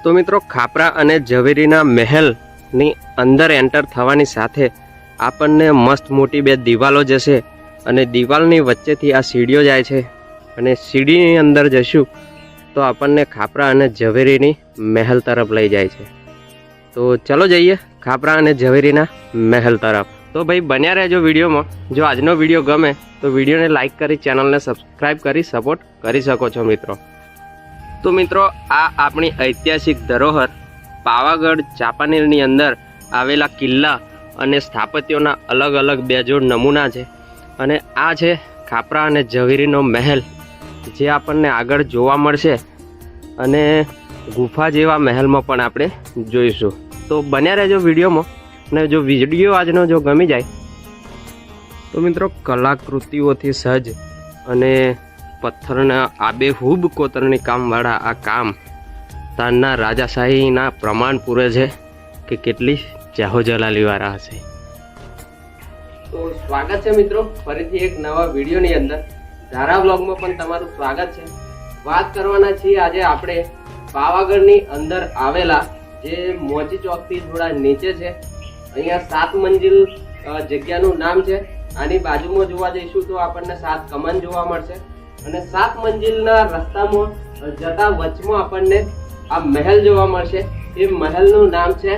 તો મિત્રો ખાપરા અને ઝવેરીના મહેલની અંદર એન્ટર થવાની સાથે આપણને મસ્ત મોટી બે દિવાલો જશે અને દિવાલની વચ્ચેથી આ સીડીઓ જાય છે અને સીડીની અંદર જશું તો આપણને ખાપરા અને ઝવેરીની મહેલ તરફ લઈ જાય છે। તો ચલો જઈએ ખાપરા અને ઝવેરીના મહેલ તરફ। તો ભાઈ બન્યા રહેજો વિડીયોમાં। જો આજનો વિડીયો ગમે તો વિડીયોને લાઇક કરી ચેનલને સબસ્ક્રાઈબ કરી સપોર્ટ કરી શકો છો મિત્રો। તો મિત્રો આ આપણી ઐતિહાસિક ધરોહર પાવાગઢ ચાંપાનેરની અંદર આવેલા કિલ્લા અને સ્થાપત્યોના અલગ અલગ બેજોડ નમૂના છે અને આ છે ખાપરા અને ઝવેરીનો મહેલ જે આપણને આગળ જોવા મળશે અને ગુફા જેવા મહેલમાં પણ આપણે જોઈશું। તો બન્યા રહેજો વિડીયોમાં અને જો વિડીયો આજનો જો ગમી જાય તો મિત્રો કલાકૃતિઓથી સજ્જ અને પથ્થરના આબેહૂબ કોતરણી કામવાળા આ કામ તાનના રાજાશાહીના પ્રમાણ પૂરે છે કે કેટલી જાહોજલાલીવાળા હશે। તો સ્વાગત છે મિત્રો ફરીથી એક નવા વિડીયોની અંદર। ધારા વ્લોગમાં પણ તમારું સ્વાગત છે। વાત કરવાના છીએ આજે આપણે પાવાગઢની અંદર આવેલા જે મોચી ચોકથી થોડા નીચે છે, અહીંયા 7 મંજિલ જગ્યાનું નામ છે। આની બાજુમાં જોવા જઈશું તો આપણને 7 કમાન જોવા મળશે અને 7 મંજિલના રસ્તામાં જતા વચમાં આપણને આ મહેલ જોવા મળશે। એ મહેલનું નામ છે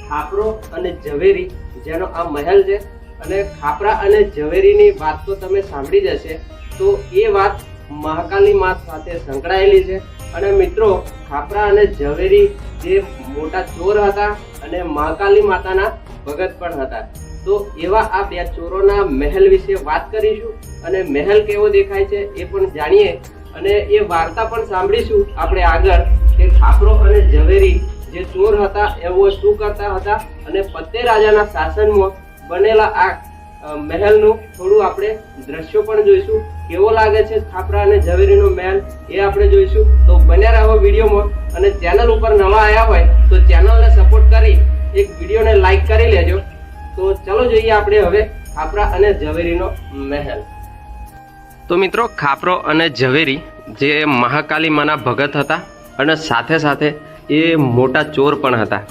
ખાપરો અને ઝવેરી, જેનો આ મહેલ છે। અને ખાપરા અને ઝવેરીની વાત તો તમે સાંભળી જ હશે, તો એ વાત મહાકાલી માત સાથે સંકળાયેલી છે। અને મિત્રો ખાપરા અને ઝવેરી જે મોટા ચોર હતા અને મહાકાલી માતાના ભગત પણ હતા, તો એવા આ બે ચોરોના મહેલ વિશે વાત કરીશું અને મહેલ કેવો દેખાય છે એ પણ જાણીએ અને એ વાર્તા પણ સાંભળીશું આપણે આગળ કે ખાપરો અને ઝવેરી જે ચોર હતા એવો શું કરતા હતા અને ફતેહ રાજાના શાસનમાં બનેલા આ મહેલનું થોડું આપણે દ્રશ્યો પણ જોઈશું। કેવો લાગે છે ખાપરા અને ઝવેરીનો મહેલ એ આપણે જોઈશું। તો બન્યા રહો વિડીયોમાં અને ચેનલ ઉપર નવા આવ્યા હોય તો ચેનલને સપોર્ટ કરી એક વિડીયોને લાઈક કરી લેજો। તો ચલો જોઈએ આપણે હવે ખાપરા અને ઝવેરીનો મહેલ। તો મિત્રો ખાપરો અને ઝવેરી જે મહાકાલી માના ભગત હતા અને સાથે સાથે એ મોટા ચોર પણ હતા।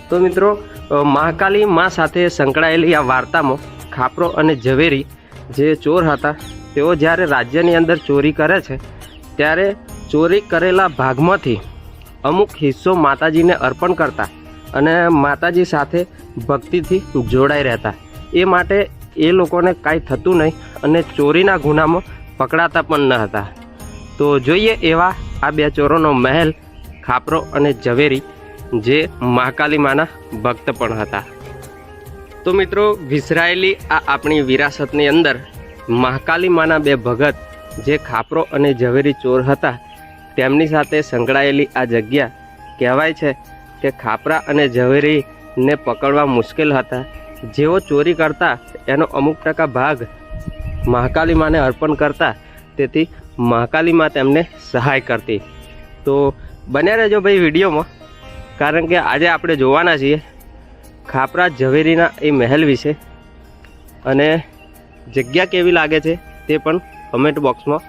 તો મિત્રો મહાકાલી મા સાથે સંકળાયેલી આ વાર્તામાં ખાપરો અને ઝવેરી જે ચોર હતા તેઓ જ્યારે રાજ્યની અંદર ચોરી કરે છે ત્યારે ચોરી કરેલા ભાગમાંથી અમુક હિસ્સો માતાજીને અર્પણ કરતા અને માતાજી સાથે ભક્તિથી જોડાઈ રહેતા। એ માટે એ લોકોને કાંઈ થતું નહીં અને ચોરીના ગુનામાં પકડાતા પણ ન હતા। તો જોઈએ એવા આ બે ચોરોનો મહેલ ખાપરો અને ઝવેરી જે મહાકાલી માના ભક્ત પણ હતા। તો મિત્રો વિસરાયેલી આ આપણી વિરાસતની અંદર મહાકાલી માના બે ભગત જે ખાપરો અને ઝવેરી ચોર હતા તેમની સાથે સંકળાયેલી આ જગ્યા કહેવાય છે કે ખાપરા અને ઝવેરીને પકડવા મુશ્કેલ હતા। જેઓ ચોરી કરતા એનો અમુક ટકા ભાગ મહાકાલી માને અર્પણ કરતા, તેથી મહાકાલી મા તેમને સહાય કરતી। તો બન્યા રહેજો ભાઈ વિડીયોમાં, કારણ કે આજે આપણે જોવાના છીએ ખાપરા ઝવેરીના એ મહેલ વિશે અને જગ્યા કેવી લાગે છે તે પણ કમેન્ટ બોક્સમાં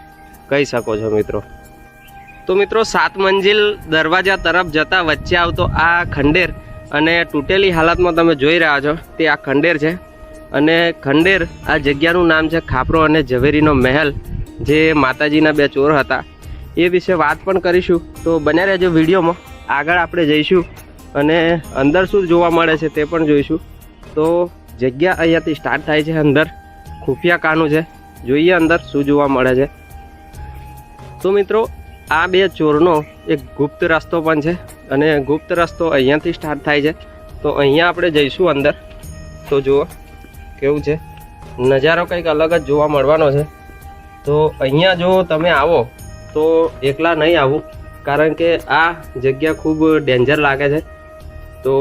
કહી શકો છો મિત્રો। તો મિત્રો 7 મંજિલ દરવાજા તરફ જતા વચ્ચે આવતો આ ખંડેર અને તૂટેલી હાલતમાં તમે જોઈ રહ્યા છો તે આ ખંડેર છે અને ખંડેર આ જગ્યાનું નામ છે ખાપરો અને ઝવેરીનો મહેલ જે માતાજીના બે ચોર હતા એ વિશે વાત પણ કરીશું। તો બન્યા રહેજો વિડીયોમાં, આગળ આપણે જઈશું અને અંદર શું જોવા મળે છે તે પણ જોઈશું। તો જગ્યા અહીંયાથી સ્ટાર્ટ થાય છે, અંદર ખુફિયા ખાનું છે, જોઈએ અંદર શું જોવા મળે છે। તો મિત્રો આ બે ચોરનો એક ગુપ્ત રસ્તો પણ છે અને ગુપ્ત રસ્તો અહીંયાથી સ્ટાર્ટ થાય છે। તો અહીંયા આપણે જઈશું અંદર, તો જુઓ કેવું છે નજારો, કંઈક અલગ જ જોવા મળવાનો છે। તો અહીંયા જો તમે આવો તો એકલા નહીં આવું, કારણ કે આ જગ્યા ખૂબ ડેન્જર લાગે છે। તો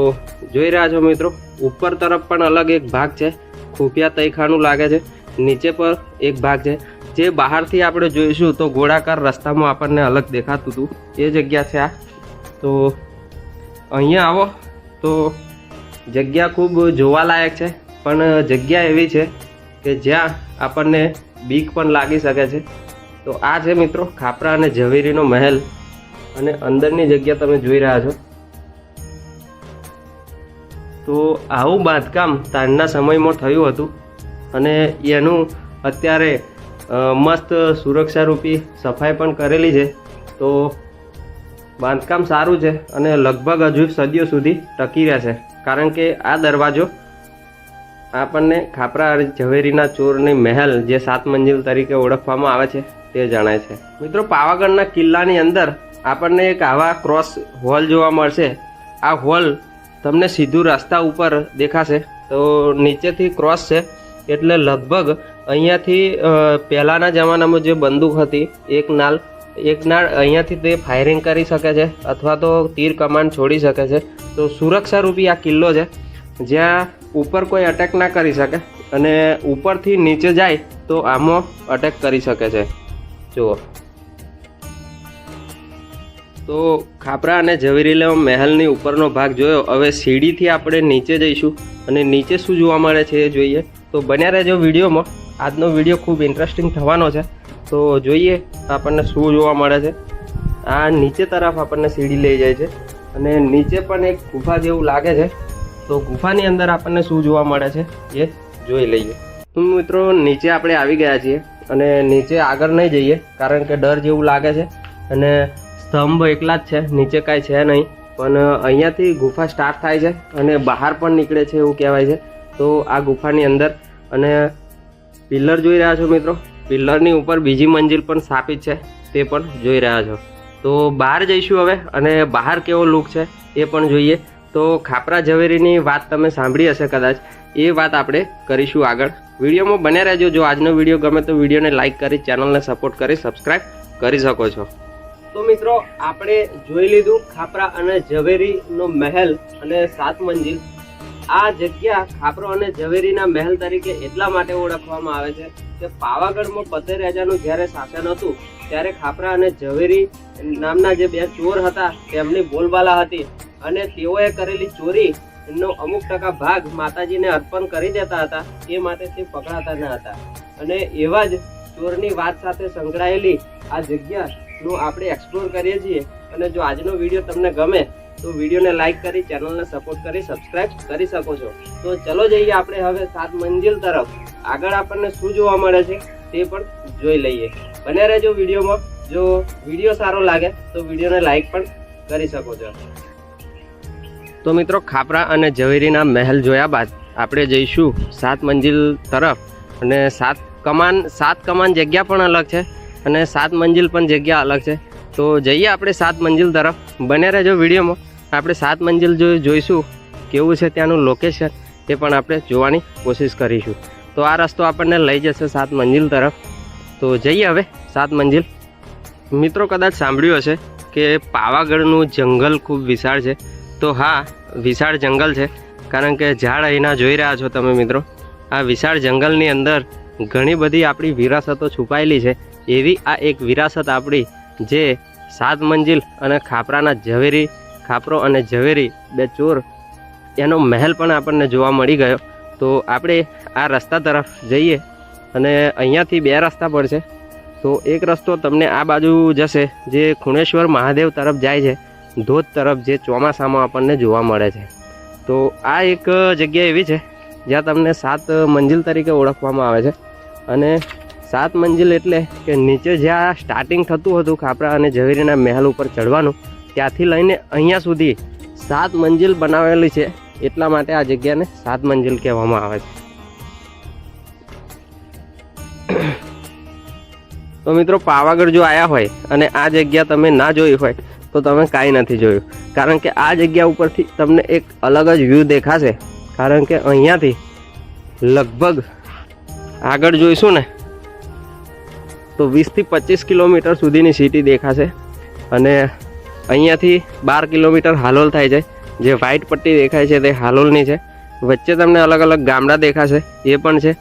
જોઈ રહ્યા છો મિત્રો ઉપર તરફ પણ અલગ એક ભાગ છે, ખુફિયા તયખાનું લાગે છે, નીચે પર એક ભાગ છે જે બહારથી આપણે જોઈશું તો ગોળાકાર રસ્તામાં આપણને અલગ દેખાતું હતું એ જગ્યા છે આ। તો અહીંયા આવો તો જગ્યા ખૂબ જોવાલાયક છે, પણ જગ્યા એવી છે કે જ્યાં આપણને બીક પણ લાગી શકે છે। તો આ છે મિત્રો ખાપરા અને ઝવેરીનો મહેલ અને અંદરની જગ્યા તમે જોઈ રહ્યા છો। તો આવું બાંધકામ તારના સમયમાં થયું હતું અને એનું અત્યારે મસ્ત સુરક્ષારૂપી સફાઈ પણ કરેલી છે. તો બાંધકામ સારું છે અને લગભગ હજુ સદીઓ સુધી ટકી રહેશે, કારણ કે આ દરવાજો આપણને ખાપરા ઝવેરીના ચોરની મહેલ જે 7 મંજિલ તરીકે ઓળખવામાં આવે છે તે જણાય છે. મિત્રો, પાવાગઢના કિલ્લાની અંદર આપણને એક આવા ક્રોસ હોલ જોવા મળશે. આ હોલ તમને સીધું રસ્તા ઉપર દેખાશે. તો નીચેથી ક્રોસ છે એટલે લગભગ અહીંયાથી પહેલાંના જમાનામાં જે બંદૂક હતી એક નાળ અહીંયાથી તે ફાયરિંગ કરી શકે છે અથવા તો તીર કમાન છોડી શકે છે. તો સુરક્ષારૂપી આ કિલ્લો છે જ્યાં ઉપર કોઈ અટેક ના કરી શકે અને ઉપરથી નીચે જાય તો આમાં અટેક કરી શકે છે. જુઓ, તો ખાપરા અને ઝવેરી મહેલની ઉપરનો ભાગ જોયો. હવે સીડીથી આપણે નીચે જઈશું અને નીચે શું જોવા મળે છે એ જોઈએ. તો બન્યા રહેજો વિડીયોમાં. આજનો વિડીયો ખૂબ ઇન્ટરેસ્ટિંગ થવાનો છે. તો જોઈએ આપણને શું જોવા મળે છે. આ નીચે તરફ આપણને સીડી લઈ જાય છે અને નીચે પણ એક ગુફા જેવું લાગે છે. તો ગુફાની અંદર આપણને શું જોવા મળે છે એ જોઈ લઈએ. તો મિત્રો, નીચે આપણે આવી ગયા છીએ અને નીચે આગળ નહીં જઈએ કારણ કે ડર જેવું લાગે છે અને સ્તંભ એકલા જ છે, નીચે કાંઈ છે નહીં. પણ અહીંયાથી ગુફા સ્ટાર્ટ થાય છે અને બહાર પણ નીકળે છે એવું કહેવાય છે. તો આ ગુફાની અંદર અને પિલ્લર જોઈ રહ્યા છો મિત્રો. પિલ્લરની ઉપર બીજી મંજિલ પણ સ્થાપિત છે તે પણ જોઈ રહ્યા છો. તો બહાર જઈશું હવે અને બહાર કેવો લુક છે એ પણ જોઈએ. તો ખાપરા ઝવેરીની વાત તમે સાંભળી હશે કદાચ, એ વાત આપણે કરીશું આગળ. વિડીયોમાં બન્યા રહેજો. જો આજનો વિડીયો ગમે તો વિડીયોને લાઇક કરી ચેનલને સપોર્ટ કરી સબસ્ક્રાઈબ કરી શકો છો. તો મિત્રો, આપણે જોઈ લીધું ખાપરા અને ઝવેરીનો મહેલ અને 7 મંજિલ. આ જગ્યા ખાપરો અને ઝવેરીના મહેલ તરીકે એટલા માટે ઓળખવામાં આવે છે કે પાવાગઢમાં પતેર રાજાનું જ્યારે શાસન હતું ત્યારે ખાપરા અને ઝવેરી નામના જે 2 ચોર હતા તેમની બોલબાલા હતી અને તેઓએ કરેલી ચોરી એનો અમુક ટકા ભાગ માતાજીને અર્પણ કરી દેતા હતા. એ માટે તે પકડાતા ન હતા અને એવા જ ચોરની વાત સાથે સંકળાયેલી આ જગ્યાનું આપણે એક્સપ્લોર કરીએ છીએ. અને જો આજનો વિડીયો તમને ગમે તો વિડીયોને લાઇક કરી ચેનલને સપોર્ટ કરી સબસ્ક્રાઇબ કરી શકો છો. તો ચલો જઈએ આપણે હવે 7 મંજિલ તરફ. આગળ આપણને શું જોવા મળે છે તે પણ જોઈ લઈએ. બને રહેજો વિડીયોમાં. જો વિડીયો સારો લાગે તો વિડીયોને લાઇક પણ કરી શકો છો. તો મિત્રો, ખાપરા અને ઝવેરીના મહેલ જોયા બાદ આપણે જઈશું 7 મંજિલ તરફ. અને 7 કમાન જગ્યા પણ અલગ છે અને 7 મંજિલ પણ જગ્યા અલગ છે. તો જઈએ આપણે 7 મંજિલ તરફ. બને રહેજો વિડીયોમાં. આપણે 7 મંજિલ જોઈશું કેવું છે ત્યાંનું લોકેશન એ પણ આપણે જોવાની કોશિશ કરીશું. તો આ રસ્તો આપણને લઈ જશે 7 મંજિલ તરફ. તો જઈએ હવે 7 મંજિલ. મિત્રો, કદાચ સાંભળ્યું હશે કે પાવાગઢનું જંગલ ખૂબ વિશાળ છે. તો હા, વિશાળ જંગલ છે કારણ કે ઝાડ અહીંના જોઈ રહ્યા છો તમે મિત્રો. આ વિશાળ જંગલની અંદર ઘણી બધી આપણી વિરાસતો છુપાયેલી છે. એવી આ એક વિરાસત આપણી જે 7 મંજિલ અને ખાપરો અને ઝવેરી 2 ચોર એનો મહેલ પણ આપણને જોવા મળી ગયો. તો આપણે આ રસ્તા તરફ જઈએ અને અહીંયાથી 2 રસ્તા પડશે. તો એક રસ્તો તમને આ બાજુ જશે જે ખૂણેશ્વર મહાદેવ તરફ જાય છે, ધોધ તરફ, જે ચોમાસામાં આપણને જોવા મળે છે. તો આ એક જગ્યા એવી છે જ્યાં તમને 7 મંજિલ તરીકે ઓળખવામાં આવે છે. અને 7 મંજિલ એટલે કે નીચે જ્યાં સ્ટાર્ટિંગ થતું હતું ખાપરા અને ઝવેરીના મહેલ ઉપર ચડવાનું, ત્યાંથી લઈને અહીંયા સુધી 7 મંજિલ બનાવેલી છે. એટલા માટે આ જગ્યાને 7 મંજિલ કહેવામાં આવે છે. તો મિત્રો, પાવાગઢ જો આવ્યા હોય અને આ જગ્યા તમે ના જોઈ હોય તો તમે કાંઈ નથી જોયું. કારણ કે આ જગ્યા ઉપરથી તમને એક અલગ જ વ્યૂ દેખાશે. કારણ કે અહીંયાથી લગભગ આગળ જોઈશું ને તો 20 થી 25 કિલોમીટર સુધીની સિટી દેખાશે. અને અહીંયાથી 12 કિલોમીટર હાલોલ થાય છે. જે વ્હાઇટ પટ્ટી દેખાય છે તે હાલોલની છે. વચ્ચે તમને અલગ અલગ ગામડા દેખાશે એ પણ છે.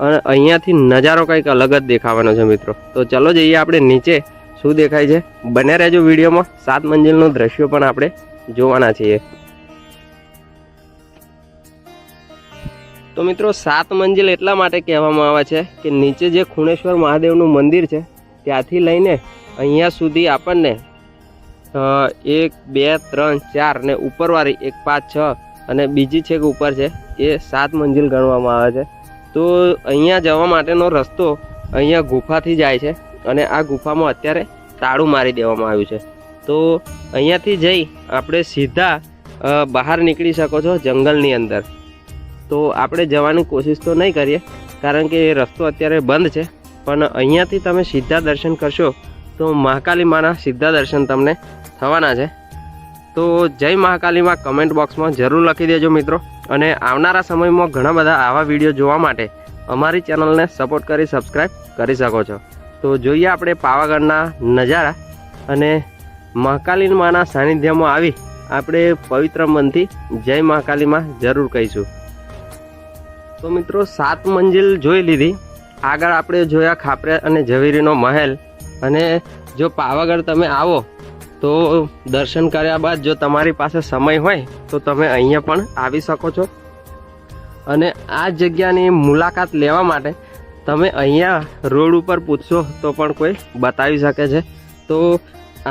અને અહીંયાથી નજારો કંઈક અલગ જ દેખાવાનો છે મિત્રો. તો ચલો જઈએ આપણે નીચે શું દેખાય છે. બને રહેજો વિડીયોમાં. 7 મંજિલનું દ્રશ્યો પણ આપણે જોવાના છીએ. તો મિત્રો, 7 મંજિલ એટલા માટે કહેવામાં આવે છે કે નીચે જે ખૂણેશ્વર મહાદેવનું મંદિર છે ત્યાંથી લઈને અહીંયા સુધી આપણને 1 2 3 4 ને ઉપરવાળી 1 5 6 અને બીજી છેક ઉપર છે એ 7 મંજિલ ગણવામાં આવે છે. તો અહીંયા જવા માટેનો રસ્તો અહીંયા ગુફાથી જાય છે અને આ ગુફામાં અત્યારે તાળું મારી દેવામાં આવ્યું છે. તો અહીંયાથી જઈ આપણે સીધા બહાર નીકળી શકો છો જંગલની અંદર. તો આપણે જવાની કોશિશ તો નહીં કરીએ કારણ કે એ રસ્તો અત્યારે બંધ છે, પણ અહીંયાથી તમે સીધા દર્શન કરશો તો મહાકાલી માના સીધા દર્શન તમને થવાના છે. તો જય મહાકાલી માં કમેન્ટ બોક્સમાં જરૂર લખી દેજો મિત્રો. અને આવનારા સમયમાં ઘણા બધા આવા વિડીયો જોવા માટે અમારી ચેનલને સપોર્ટ કરી સબસ્ક્રાઈબ કરી શકો છો. તો જોઈએ આપણે પાવાગઢના નજારા અને મહાકાલી માના સાનિધ્યમાં આવી આપણે પવિત્ર મનથી જય મહાકાલી માં જરૂર કહીશું. તો મિત્રો 7 મંજિલ જોઈ લીધી. આગળ આપણે જોયા ખાપરે અને ઝવેરીનો મહેલ. અને જો પાવાગઢ તમે આવો તો દર્શન કર્યા બાદ જો તમારી પાસે સમય હોય તો તમે અહીંયા પણ આવી શકો છો. અને આ જગ્યાની મુલાકાત લેવા માટે તમે અહીંયા રોડ ઉપર પૂછશો તો પણ કોઈ બતાવી શકે છે. તો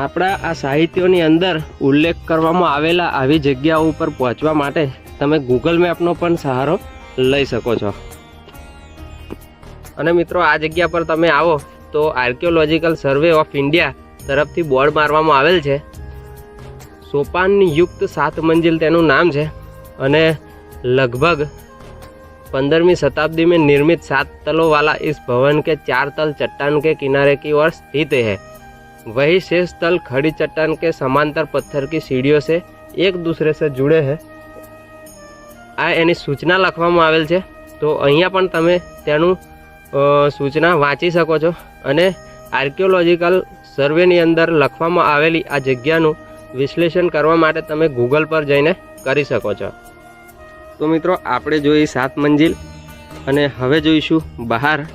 આપણા આ સાહિત્યોની અંદર ઉલ્લેખ કરવામાં આવેલા આવી જગ્યાઓ ઉપર પહોંચવા માટે તમે ગૂગલ મેપનો પણ સહારો લઈ શકો છો. અને મિત્રો આ જગ્યા પર તમે આવો તો આર્કિયોલોજીકલ સર્વે ઓફ ઇન્ડિયા તરફથી બોર્ડ મારવામાં આવેલ છે. સોપાન યુક્ત 7 મંજિલ તેનું નામ છે અને लगभग 15वीं शताब्दी में निर्मित 7 तलों वाला इस भवन के 4 तल चट्टान के किनारे की ओर स्थित है. वही शेष तल खड़ी चट्टान के समांतर पत्थर की सीढ़ियों से एक दूसरे से जुड़े हैं. आ एनी सूचना लखवामां आवेल छे. तो अहींया पण तमे तेनुं सूचना वाँची शको छो. अने आर्कियोलॉजिकल सर्वेनी अंदर लखवामां आवेली आ जग्यानुं विश्लेषण करवा माटे तमे गूगल पर जईने करी शको छो. तो मित्रों आपणे जोई 7 मंजिल अने हवे जोईशुं बहार.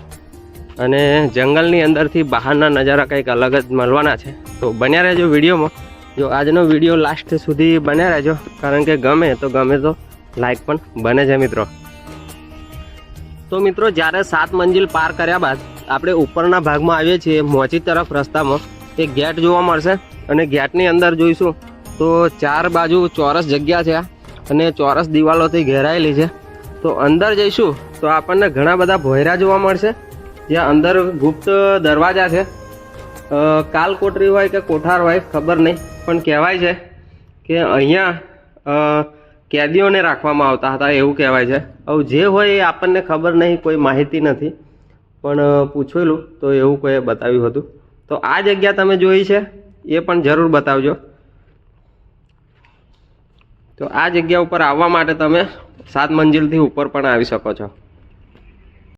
अने जंगलनी अंदरथी बहारना नजारा कंईक अलग ज मळवाना छे. तो बन्या रहेजो विडियोमां. जो आजनो विडियो लास्ट सुधी बन्या रहेजो कारण के गमे तो लाइक पण बने छे मित्रों. तो मित्रों ज्यारे 7 मंजिल पार कर्या बाद આપણે ઉપરના ભાગમાં આવીએ છીએ મોચી તરફ રસ્તામાં એક ગેટ જોવા મળશે અને ગેટની અંદર જોઈશું તો 4 બાજુ ચોરસ જગ્યા છે અને ચોરસ દિવાલોથી ઘેરાયેલી છે. તો અંદર જઈશું તો આપણને ઘણા બધા ભોયરા જોવા મળશે જ્યાં અંદર ગુપ્ત દરવાજા છે. કાલકોટરી હોય કે કોઠાર હોય ખબર નહીં, પણ કહેવાય છે કે અહીંયા કેદીઓને રાખવામાં આવતા હતા એવું કહેવાય છે. હવે જે હોય એ આપણને ખબર નહીં, કોઈ માહિતી નથી, પણ પૂછેલું તો એવું કોઈ બતાવ્યું હતું. તો આ જગ્યા તમે જોઈ છે એ પણ જરૂર બતાવજો. તો આ જગ્યા ઉપર આવવા માટે તમે 7 મંજિલથી ઉપર પણ આવી શકો છો.